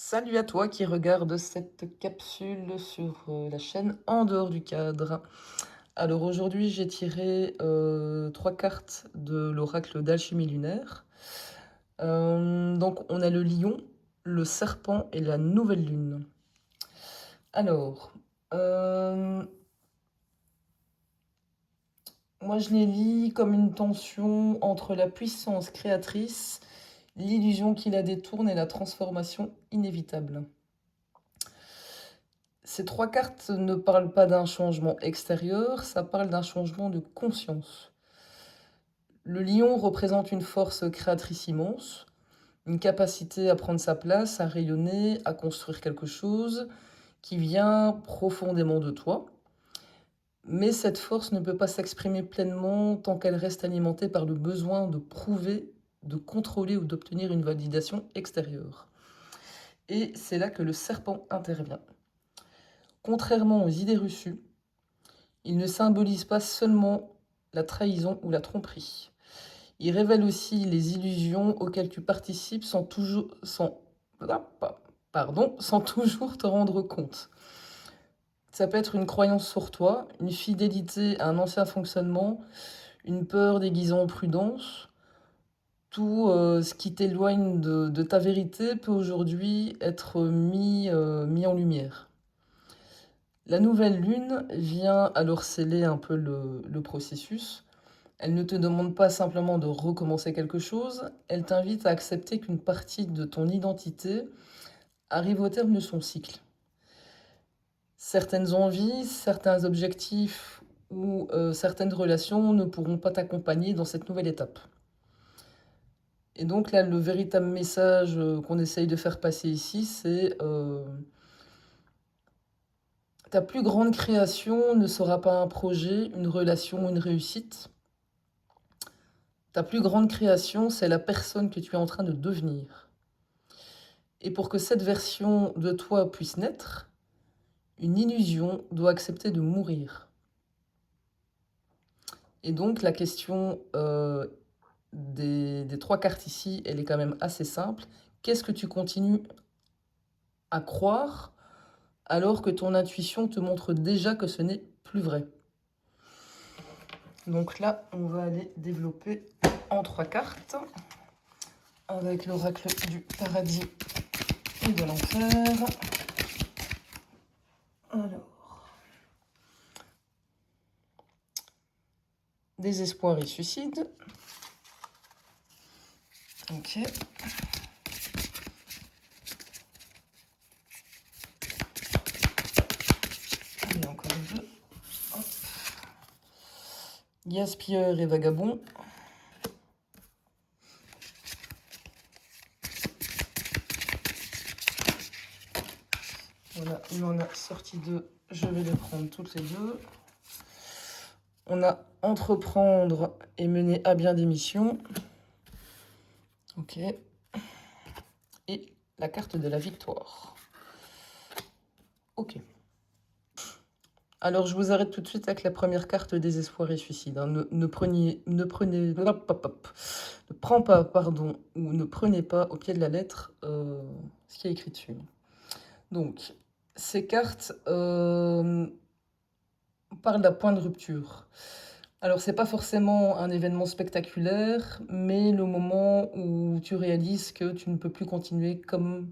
Salut à toi qui regarde cette capsule sur la chaîne En dehors du cadre. Alors aujourd'hui j'ai tiré trois cartes de l'oracle d'alchimie lunaire. Donc on a le lion, le serpent et la nouvelle lune. Alors, euh, moi je les lis comme une tension entre la puissance créatrice, l'illusion qui la détourne et la transformation inévitable. Ces trois cartes ne parlent pas d'un changement extérieur, ça parle d'un changement de conscience. Le lion représente une force créatrice immense, une capacité à prendre sa place, à rayonner, à construire quelque chose qui vient profondément de toi. Mais cette force ne peut pas s'exprimer pleinement tant qu'elle reste alimentée par le besoin de prouver, de contrôler ou d'obtenir une validation extérieure. Et c'est là que le serpent intervient. Contrairement aux idées reçues, il ne symbolise pas seulement la trahison ou la tromperie. Il révèle aussi les illusions auxquelles tu participes sans toujours te rendre compte. Ça peut être une croyance sur toi, une fidélité à un ancien fonctionnement, une peur déguisée en prudence. Tout ce qui t'éloigne de ta vérité peut aujourd'hui être mis en lumière. La nouvelle lune vient alors sceller un peu le processus. Elle ne te demande pas simplement de recommencer quelque chose, elle t'invite à accepter qu'une partie de ton identité arrive au terme de son cycle. Certaines envies, certains objectifs ou certaines relations ne pourront pas t'accompagner dans cette nouvelle étape. Et donc là, le véritable message qu'on essaye de faire passer ici, c'est ta plus grande création ne sera pas un projet, une relation ou une réussite. Ta plus grande création, c'est la personne que tu es en train de devenir. Et pour que cette version de toi puisse naître, une illusion doit accepter de mourir. Et donc la question des trois cartes ici, elle est quand même assez simple. Qu'est-ce que tu continues à croire alors que ton intuition te montre déjà que ce n'est plus vrai? Donc là, on va aller développer en trois cartes avec l'oracle du paradis et de l'enfer. Alors, désespoir et suicide. Ok. Et encore deux. Hop. Gaspilleur et vagabond. Voilà, il en a sorti deux. Je vais les prendre toutes les deux. On a entreprendre et mener à bien des missions. Ok. Et la carte de la victoire. Ok. Alors, je vous arrête tout de suite avec la première carte, désespoir et suicide. Hein. Ne prends pas, pardon, ou ne prenez pas au pied de la lettre ce qui est écrit dessus. Donc, ces cartes parlent d'un point de rupture. Alors, c'est pas forcément un événement spectaculaire, mais le moment où tu réalises que tu ne peux plus continuer comme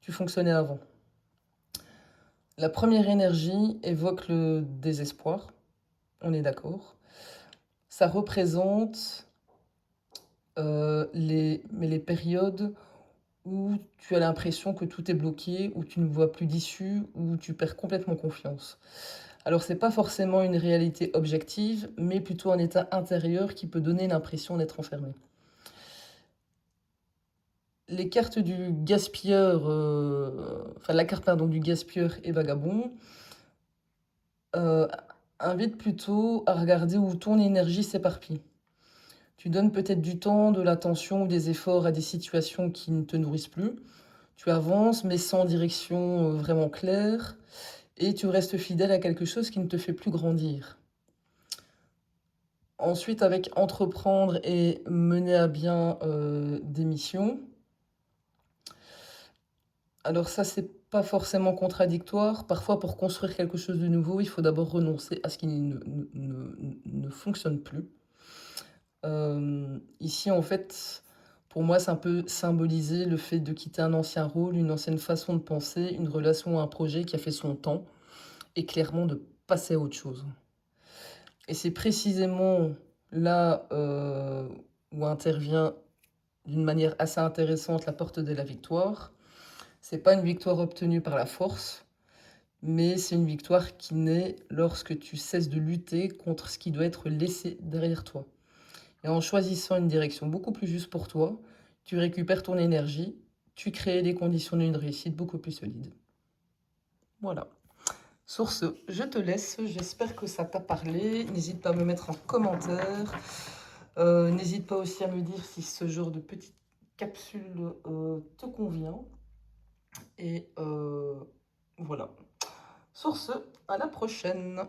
tu fonctionnais avant. La première énergie évoque le désespoir, on est d'accord. Ça représente les périodes où tu as l'impression que tout est bloqué, où tu ne vois plus d'issue, où tu perds complètement confiance. Alors, c'est pas forcément une réalité objective, mais plutôt un état intérieur qui peut donner l'impression d'être enfermé. Les cartes du gaspilleur, enfin la carte pardon, du gaspilleur et vagabond, euh, invite plutôt à regarder où ton énergie s'éparpille. Tu donnes peut-être du temps, de l'attention ou des efforts à des situations qui ne te nourrissent plus. Tu avances, mais sans direction vraiment claire, et tu restes fidèle à quelque chose qui ne te fait plus grandir. Ensuite, avec entreprendre et mener à bien des missions, Alors ça, c'est pas forcément contradictoire. Parfois, pour construire quelque chose de nouveau, il faut d'abord renoncer à ce qui ne fonctionne plus. Ici, en fait, pour moi, c'est un peu symboliser le fait de quitter un ancien rôle, une ancienne façon de penser, une relation ou un projet qui a fait son temps et clairement de passer à autre chose. Et c'est précisément là, où intervient d'une manière assez intéressante la porte de la victoire. C'est pas une victoire obtenue par la force, mais c'est une victoire qui naît lorsque tu cesses de lutter contre ce qui doit être laissé derrière toi. Et en choisissant une direction beaucoup plus juste pour toi, tu récupères ton énergie, tu crées les conditions d'une réussite beaucoup plus solide. Voilà. Sur ce, je te laisse. J'espère que ça t'a parlé. N'hésite pas à me mettre en commentaire. N'hésite pas aussi à me dire si ce genre de petite capsule te convient. Et voilà. Sur ce, à la prochaine.